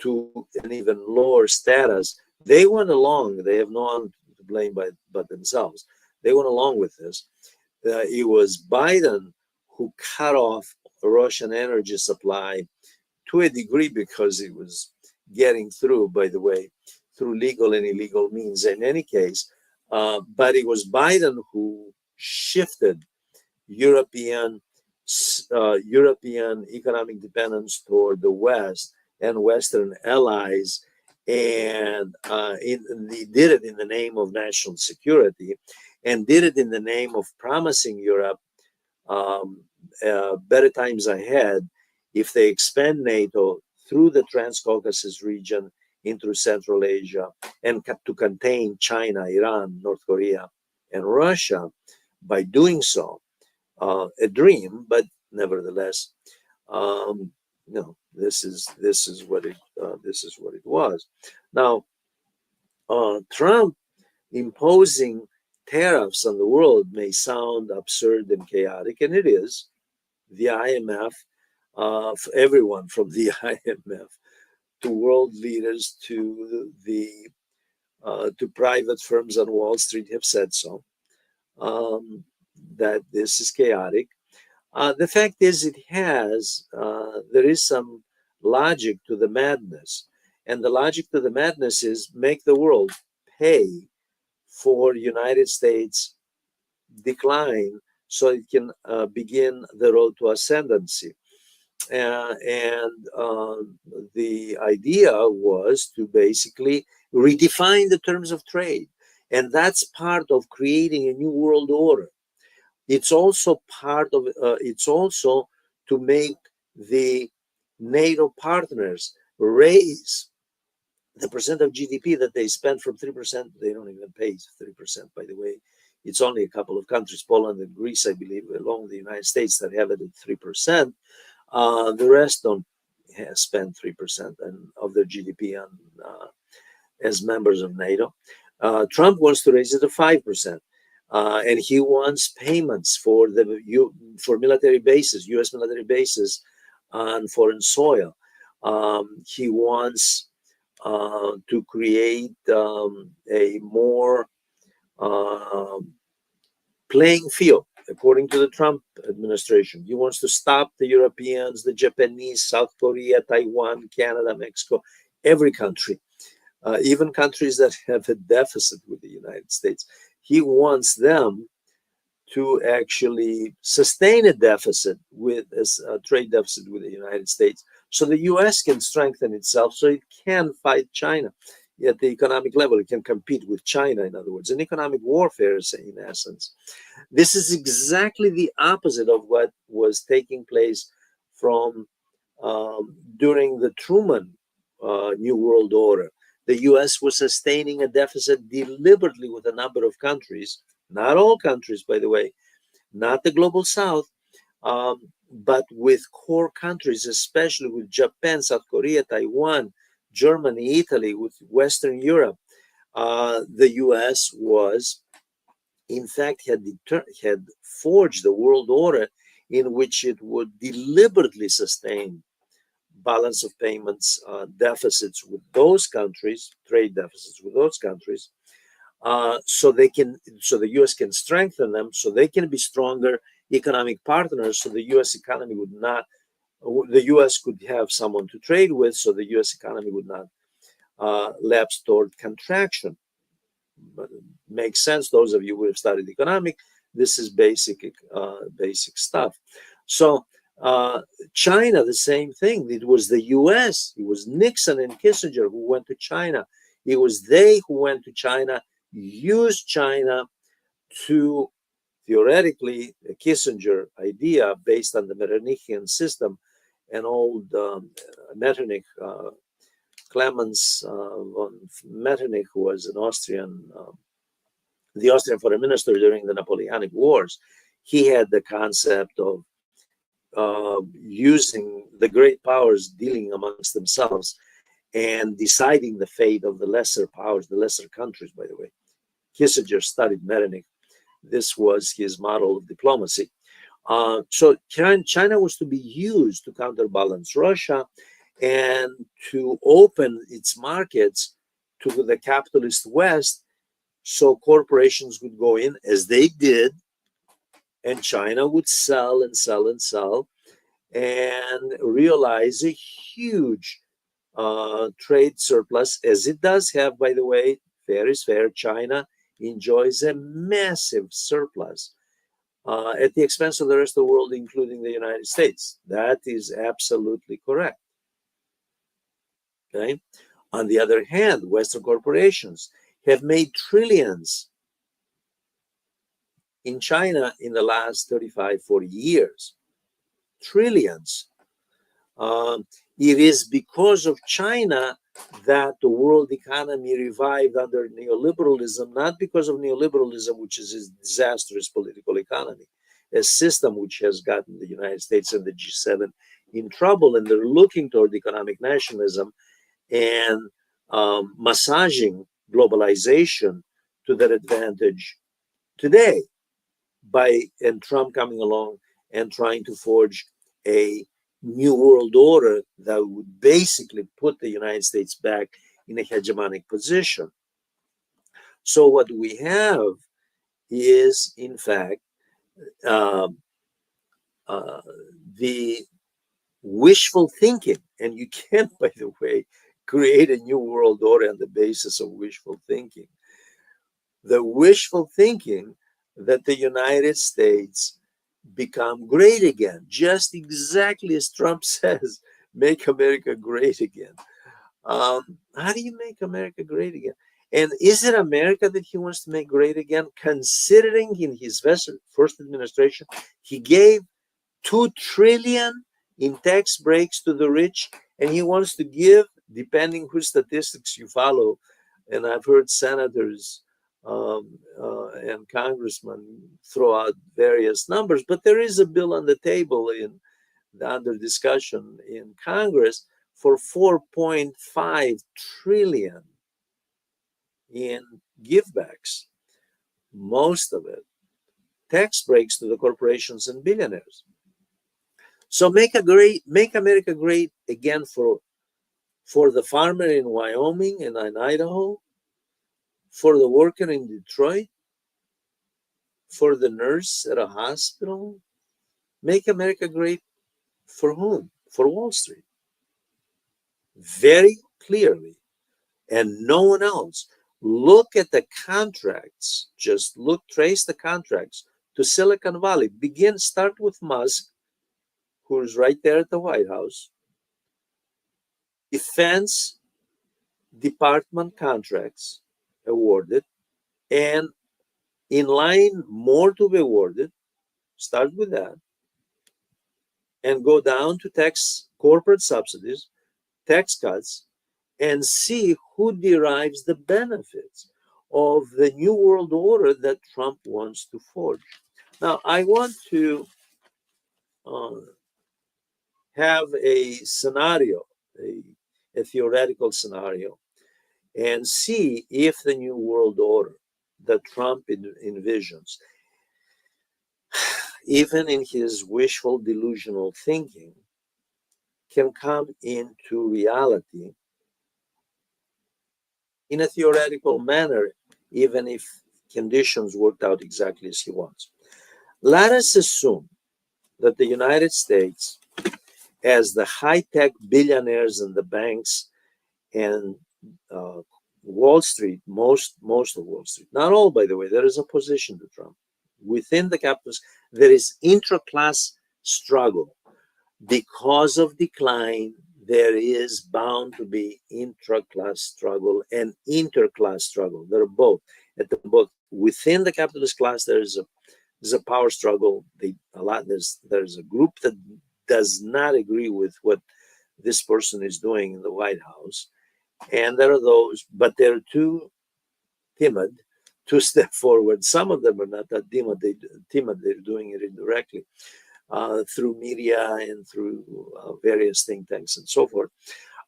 to an even lower status. They went along. They have no one to blame but themselves. They went along with this. It was Biden who cut off Russian energy supply to a degree because it was getting through, by the way, through legal and illegal means in any case. But it was Biden who shifted European European economic dependence toward the West and Western allies, and he did it in the name of national security. and did it in the name of promising Europe better times ahead if they expand NATO through the Transcaucasus region into Central Asia and to contain China, Iran, North Korea, and Russia. By doing so, a dream, but nevertheless, no, this is what it was. Now, Trump imposing tariffs on the world may sound absurd and chaotic, and it is. The IMF, everyone from the IMF to world leaders to private firms on Wall Street have said so. That this is chaotic. The fact is, there is some logic to the madness. And the logic to the madness is make the world pay for United States decline so it can begin the road to ascendancy. The idea was to basically redefine the terms of trade. And that's part of creating a new world order. It's also it's also to make the NATO partners raise the percent of GDP that they spend from 3%. They don't even pay 3%, by the way. It's only a couple of countries, Poland and Greece, I believe, along the United States, that have it at 3%. The rest don't spend 3% of their GDP on as members of NATO. Trump wants to raise it to 5%. And he wants payments for military bases, U.S. military bases on foreign soil. He wants to create a more playing field, according to the Trump administration. He wants to stop the Europeans, the Japanese, South Korea, Taiwan, Canada, Mexico, every country, even countries that have a deficit with the United States. He wants them to actually sustain a deficit with a trade deficit with the United States, so the U.S. can strengthen itself, so it can fight China at the economic level. It can compete with China, in other words, an economic warfare, in essence. This is exactly the opposite of what was taking place from during the Truman New World Order. The U.S. was sustaining a deficit deliberately with a number of countries, not all countries, by the way, not the global South, but with core countries, especially with Japan, South Korea, Taiwan, Germany, Italy, with Western Europe. The U.S. was, in fact, had forged the world order in which it would deliberately sustain balance of payments deficits with those countries, trade deficits with those countries, so the U.S. can strengthen them, so they can be stronger economic partners, so the U.S. economy would not, the U.S. could have someone to trade with, so the U.S. economy would not lapse toward contraction. But it makes sense. Those of you who have studied economic, this is basic stuff. So China, the same thing. It was the U.S., it was Nixon and Kissinger who went to China. It was they who went to China, used China to, theoretically, a Kissinger idea based on the Metternichian system, an old Metternich, Clemens von Metternich, who was an Austrian, the Austrian foreign minister during the Napoleonic Wars. He had the concept of using the great powers dealing amongst themselves and deciding the fate of the lesser powers, the lesser countries, by the way. Kissinger studied Metternich. This was his model of diplomacy. So China was to be used to counterbalance Russia and to open its markets to the capitalist West, so corporations would go in, as they did, and China would sell and sell and sell and realize a huge trade surplus, as it does have, by the way. Fair is fair. China enjoys a massive surplus at the expense of the rest of the world, including the United States. That is absolutely correct. Okay. On the other hand, Western corporations have made trillions in China in the last 35, 40 years. Trillions. Um, it is because of China that the world economy revived under neoliberalism, not because of neoliberalism, which is a disastrous political economy, a system which has gotten the United States and the G7 in trouble, and they're looking toward economic nationalism and massaging globalization to their advantage today by and Trump coming along and trying to forge a new world order that would basically put the United States back in a hegemonic position. So what we have is, in fact, uh, uh, the wishful thinking, and you can't, by the way, create a new world order on the basis of wishful thinking. The wishful thinking that the United States become great again, just exactly as Trump says, make America great again. How do you make America great again? And is it America that he wants to make great again? Considering in his first administration, he gave 2 trillion in tax breaks to the rich, and he wants to give, depending whose statistics you follow, and I've heard senators and congressmen throw out various numbers, but there is a bill on the table under discussion in Congress for 4.5 trillion in givebacks, most of it tax breaks to the corporations and billionaires. So make America great again for the farmer in Wyoming and in Idaho, for the worker in Detroit, for the nurse at a hospital. Make America great for whom? For Wall Street. Very clearly, and no one else. Look at the contracts. Just trace the contracts to Silicon Valley. Start with Musk, who's right there at the White House. Defense Department contracts awarded, and in line more to be awarded. Start with that and go down to corporate subsidies, tax cuts, and see who derives the benefits of the new world order that Trump wants to forge. Now, I want to uh, have a scenario, a theoretical scenario, and see if the new world order that Trump envisions, even in his wishful delusional thinking, can come into reality in a theoretical manner, even if conditions worked out exactly as he wants. Let us assume that the United States, as the high-tech billionaires and the banks and Wall Street, most of Wall Street, not all, by the way, there is opposition to Trump. Within the capitalists, there is intra-class struggle. Because of decline, there is bound to be intra-class struggle and inter-class struggle. They're both. Within the capitalist class, there's a power struggle. There's a group that does not agree with what this person is doing in the White House, and there are those, but they're too timid to step forward. Some of them are not that timid. They're doing it indirectly. Through media and through various think tanks and so forth.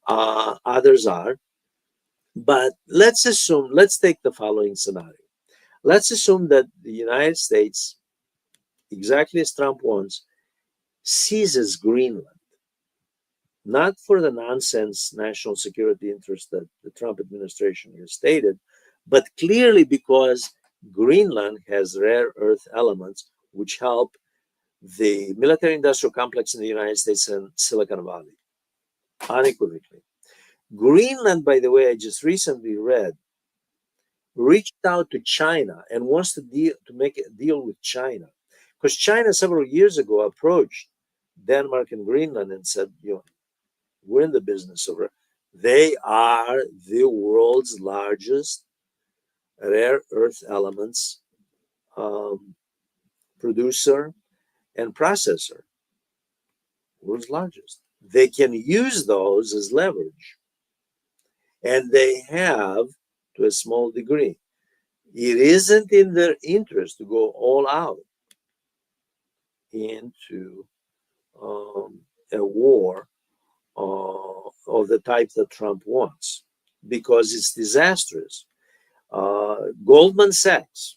Others are. But let's take the following scenario. Let's assume that the United States, exactly as Trump wants, seizes Greenland, not for the nonsense national security interest that the Trump administration has stated, but clearly because Greenland has rare earth elements which help the military industrial complex in the United States and Silicon Valley, unequivocally. Greenland, by the way, I just recently read, reached out to China and wants to make a deal with China. Because China several years ago approached Denmark and Greenland and said, we're in the business of they are the world's largest rare earth elements producer, and processor, world's largest. They can use those as leverage, and they have to a small degree. It isn't in their interest to go all out into a war of the type that Trump wants because it's disastrous. Goldman Sachs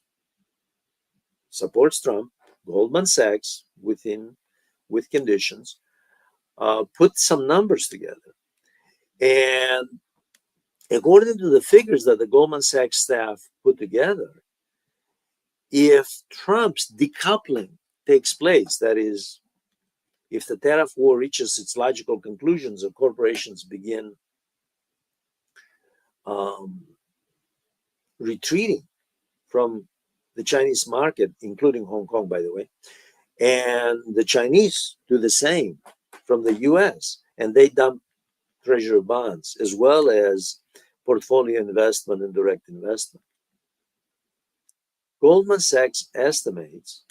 supports Trump. Goldman Sachs, with conditions, put some numbers together. And according to the figures that the Goldman Sachs staff put together, if Trump's decoupling takes place, that is, if the tariff war reaches its logical conclusions and corporations begin retreating from the Chinese market, including Hong Kong, by the way, and the Chinese do the same from the US, and they dump treasury bonds as well as portfolio investment and direct investment. Goldman Sachs estimates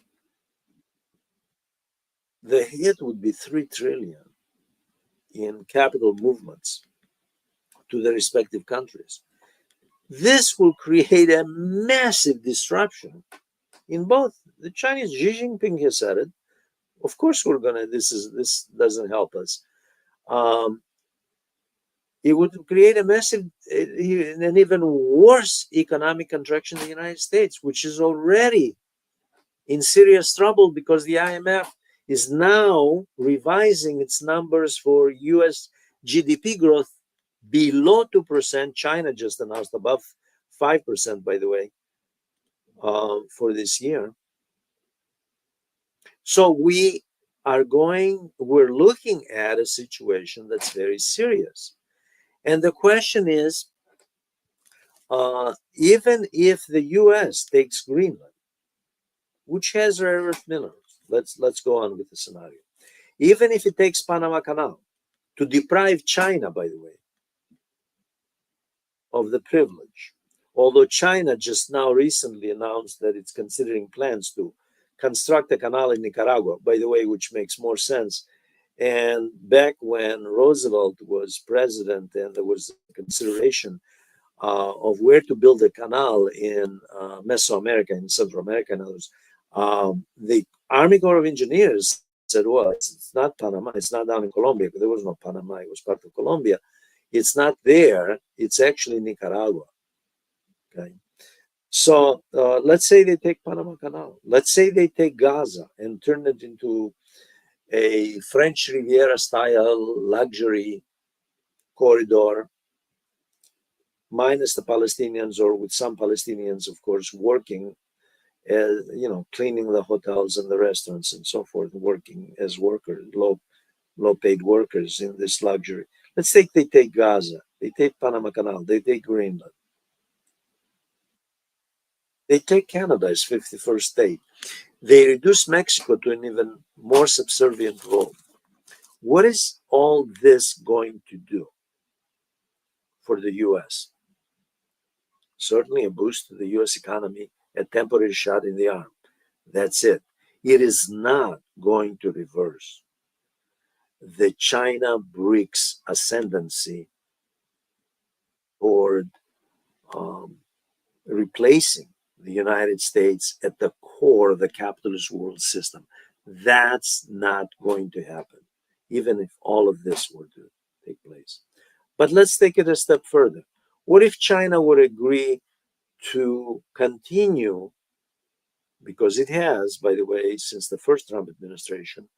the hit would be 3 trillion in capital movements to the respective countries. This will create a massive disruption in both. The Chinese, Xi Jinping has said it. Of course, we're gonna. This doesn't help us. It would create a massive, an even worse economic contraction in the United States, which is already in serious trouble because the IMF is now revising its numbers for US GDP growth below 2%. China just announced above 5%, by the way, for this year. So we're looking at a situation that's very serious. And the question is, even if the US takes Greenland, which has rare earth minerals, let's go on with the scenario. Even if it takes Panama Canal, to deprive China, by the way, of the privilege, although China just now recently announced that it's considering plans to construct a canal in Nicaragua, by the way, which makes more sense. And back when Roosevelt was president and there was consideration of where to build a canal in Mesoamerica, in Central America and others, the Army Corps of Engineers said, well, it's not Panama, it's not down in Colombia, because there was no Panama, it was part of Colombia. It's not there, it's actually Nicaragua. Okay. So let's say they take Panama Canal. Let's say they take Gaza and turn it into a French Riviera style luxury corridor, minus the Palestinians, or with some Palestinians, of course, working, cleaning the hotels and the restaurants and so forth, working as workers, low paid workers in this luxury. Let's say they take Gaza, they take Panama Canal, they take Greenland. They take Canada as 51st state. They reduce Mexico to an even more subservient role. What is all this going to do for the US? Certainly a boost to the US economy, a temporary shot in the arm. That's it. It is not going to reverse the China BRICS ascendancy toward replacing the United States at the core of the capitalist world system. That's not going to happen, even if all of this were to take place. But let's take it a step further. What if China would agree to continue, because it has, by the way, since the first Trump administration,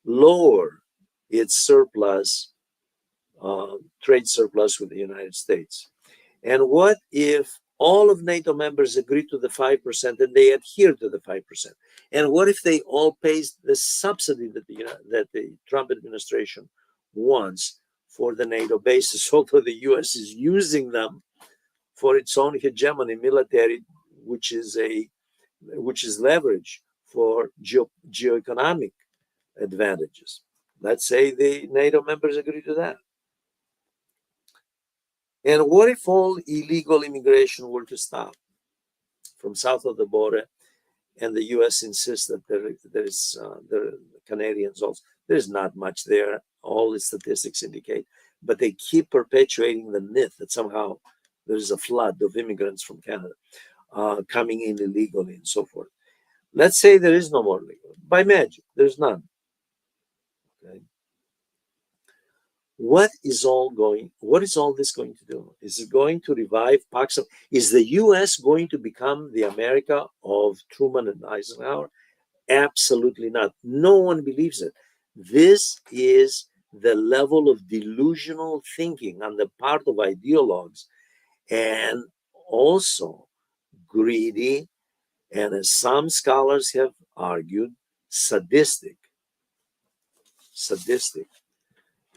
lower its surplus, trade surplus with the United States? And what if all of NATO members agree to the 5% and they adhere to the 5%? And what if they all pay the subsidy that the Trump administration wants for the NATO bases, although the US is using them for its own hegemony military, which is leverage for geoeconomic advantages? Let's say the NATO members agree to that. And what if all illegal immigration were to stop from south of the border and the U.S. insists that the Canadians also. There's not much there. All the statistics indicate, but they keep perpetuating the myth that somehow there's a flood of immigrants from Canada coming in illegally and so forth. Let's say there is no more legal. By magic, there's none. Okay. What is all this going to do? Is it going to revive Pax? Is the US going to become the America of Truman and Eisenhower? Absolutely not. No one believes it. This is the level of delusional thinking on the part of ideologues and also greedy, and as some scholars have argued, sadistic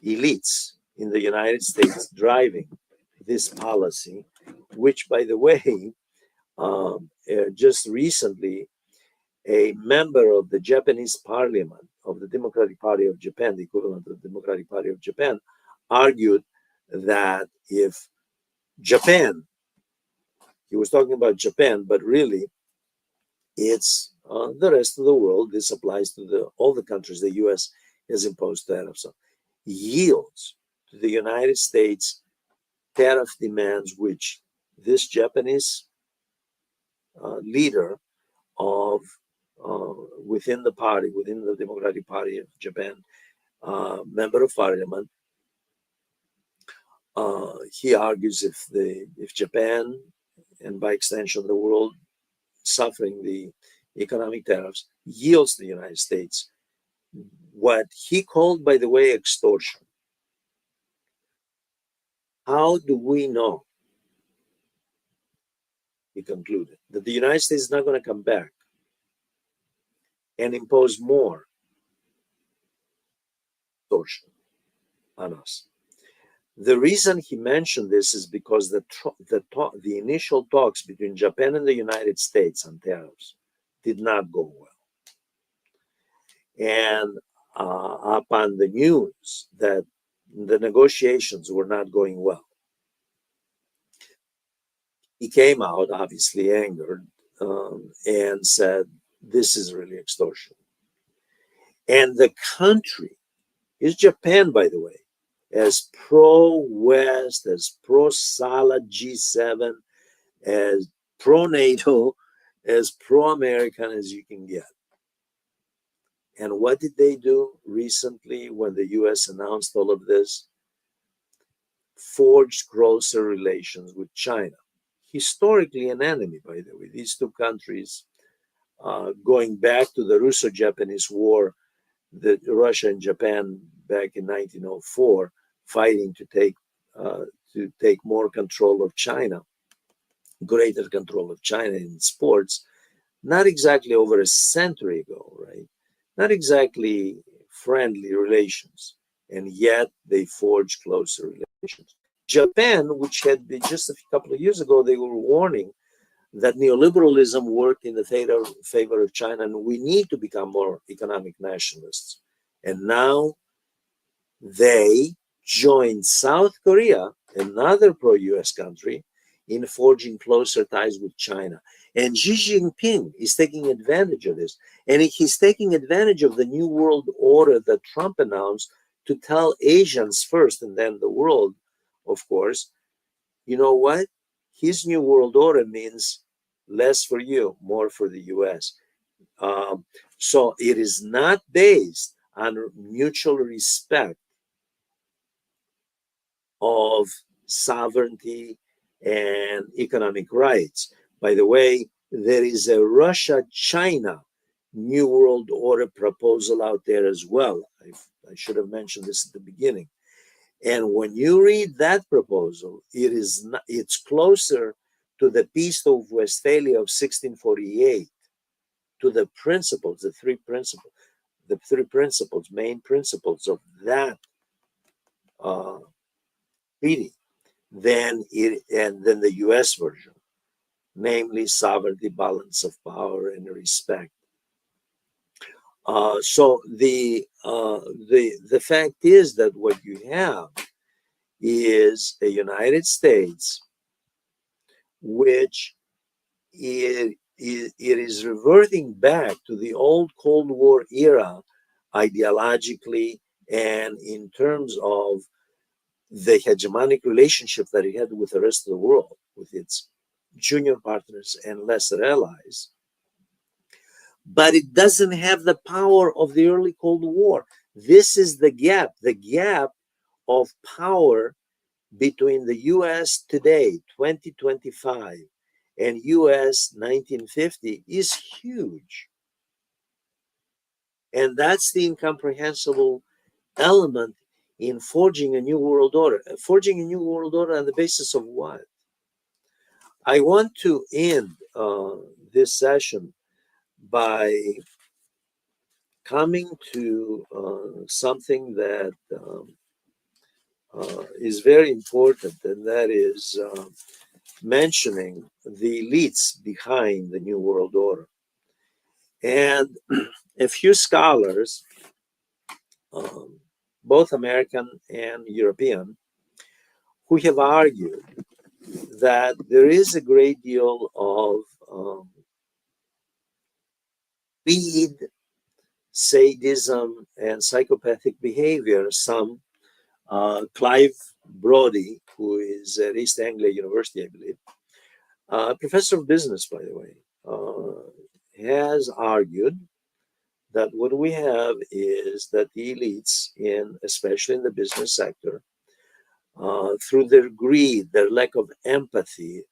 elites in the United States driving this policy, which, by the way, just recently, a member of the Japanese parliament of the Democratic Party of Japan, the equivalent of the Democratic Party of Japan, argued that if Japan, he was talking about Japan, but really it's the rest of the world. This applies to all the countries the U.S. has imposed tariffs on. Yields to the United States tariff demands, which this Japanese leader of within the party, within the Democratic Party of Japan, member of parliament, he argues if Japan and by extension the world suffering the economic tariffs yields to the United States what he called, by the way, extortion. How do we know, he concluded, that the United States is not going to come back and impose more extortion on us? The reason he mentioned this is because the initial talks between Japan and the United States on tariffs did not go well. And upon the news that the negotiations were not going well, he came out, obviously angered, and said, this is really extortion. And the country is Japan, by the way, as pro-West, as pro-solid G7, as pro-NATO, as pro-American as you can get. And what did they do recently when the US announced all of this? Forged closer relations with China. Historically an enemy, by the way. These two countries, going back to the Russo-Japanese War, that Russia and Japan back in 1904, fighting to take more control of China, greater control of China in sports, not exactly over a century ago, right? Not exactly friendly relations, and yet they forged closer relations. Japan, which had been just a couple of years ago, they were warning that neoliberalism worked in the favor of China, and we need to become more economic nationalists. And now they joined South Korea, another pro-US country, in forging closer ties with China. And Xi Jinping is taking advantage of this. And he's taking advantage of the New World Order that Trump announced to tell Asians first and then the world, of course, you know what? His New World Order means less for you, more for the US. So it is not based on mutual respect of sovereignty and economic rights. By the way, there is a Russia-China New World Order proposal out there as well. I should have mentioned this at the beginning. And when you read that proposal, it's closer to the Peace of Westphalia of 1648, to the principles, main principles of that treaty, than the U.S. version, namely sovereignty, balance of power, and respect. So the fact is that what you have is a United States which it is reverting back to the old Cold War era ideologically and in terms of the hegemonic relationship that it had with the rest of the world, with its junior partners and lesser allies. But it doesn't have the power of the early Cold War. This is the gap of power between the US today, 2025, and US 1950 is huge. And that's the incomprehensible element in forging a new world order. Forging a new world order on the basis of what? I want to end this session by coming to something that is very important, and that is mentioning the elites behind the New World Order. And a few scholars, both American and European, who have argued that there is a great deal of greed, sadism, and psychopathic behavior. Some, Clive Brody, who is at East Anglia University, I believe, professor of business, by the way, has argued that what we have is that the elites, especially in the business sector, through their greed, their lack of empathy,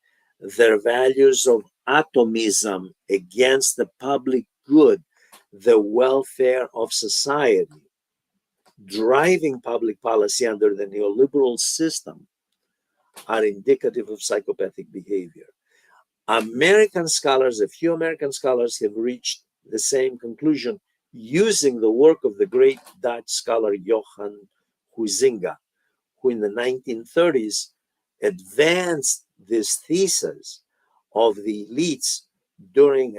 their values of atomism against the public good, the welfare of society, driving public policy under the neoliberal system, are indicative of psychopathic behavior. American scholars, a few American scholars, have reached the same conclusion using the work of the great Dutch scholar Johan Huizinga, who in the 1930s advanced this thesis of the elites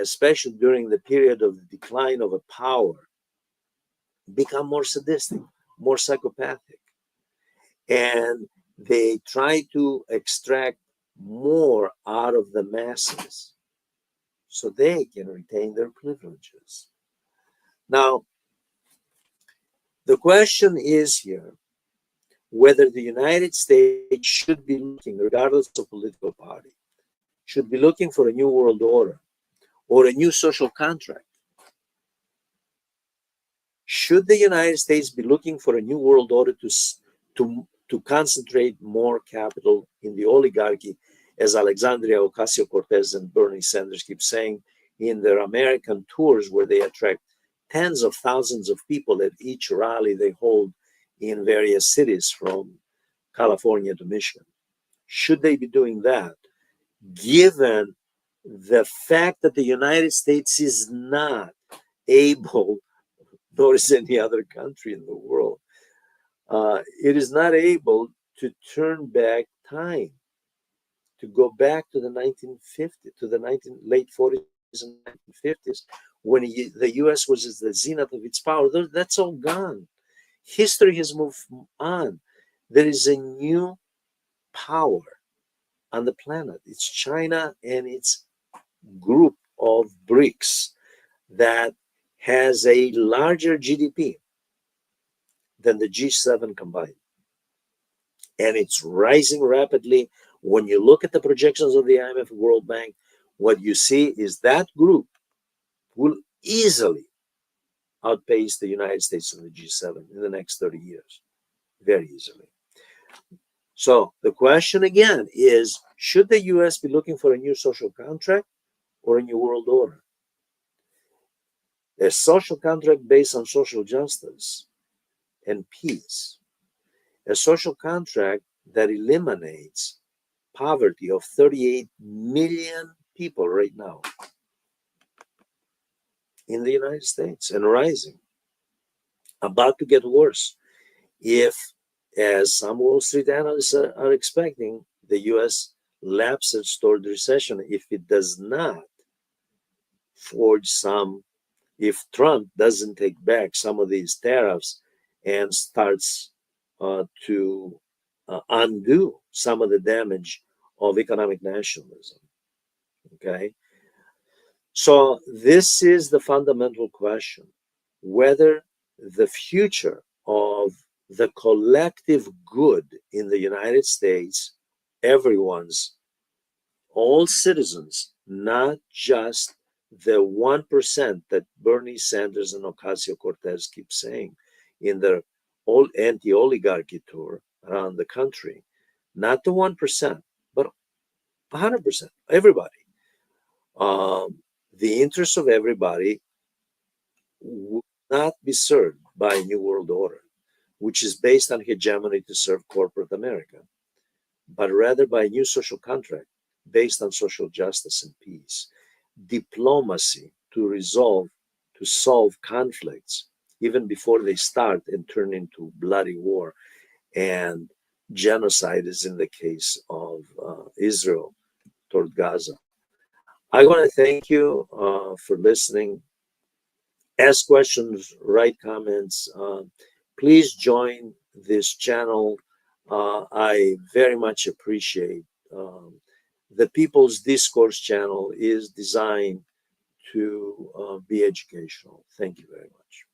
especially during the period of the decline of a power, become more sadistic, more psychopathic. And they try to extract more out of the masses so they can retain their privileges. Now, the question is here whether the United States should be looking, regardless of political party, should be looking for a new world order or a new social contract. Should the United States be looking for a new world order to concentrate more capital in the oligarchy, as Alexandria Ocasio-Cortez and Bernie Sanders keep saying in their American tours, where they attract tens of thousands of people at each rally they hold in various cities from California to Michigan? Should they be doing that, given the fact that the United States is not able, nor is any other country in the world, it is not able to turn back time, to go back to the 1950s, to the late 40s and 1950s, when the US was at the zenith of its power. That's all gone. History has moved on. There is a new power on the planet. It's China and its group of BRICS that has a larger GDP than the G7 combined. And it's rising rapidly. When you look at the projections of the IMF and World Bank, what you see is that group will easily outpace the United States and the G7 in the next 30 years, very easily. So the question again is, should the US be looking for a new social contract or a new world order? A social contract based on social justice and peace. A social contract that eliminates poverty of 38 million people right now in the United States and rising, about to get worse if, as some Wall Street analysts are expecting, the US lapses toward recession if it does not forge if Trump doesn't take back some of these tariffs and starts to undo some of the damage of economic nationalism. Okay. So this is the fundamental question, whether the future of the collective good in the United States, everyone's, all citizens, not just the 1% that Bernie Sanders and Ocasio-Cortez keep saying in their all anti-oligarchy tour around the country, not the 1%, but 100%, everybody. The interests of everybody would not be served by a new world order, which is based on hegemony to serve corporate America, but rather by a new social contract based on social justice and peace, diplomacy to solve conflicts even before they start and turn into bloody war and genocide, as in the case of Israel toward Gaza. I want to thank you for listening. Ask questions, write comments. Please join this channel. I very much appreciate the People's Discourse channel is designed to be educational. Thank you very much.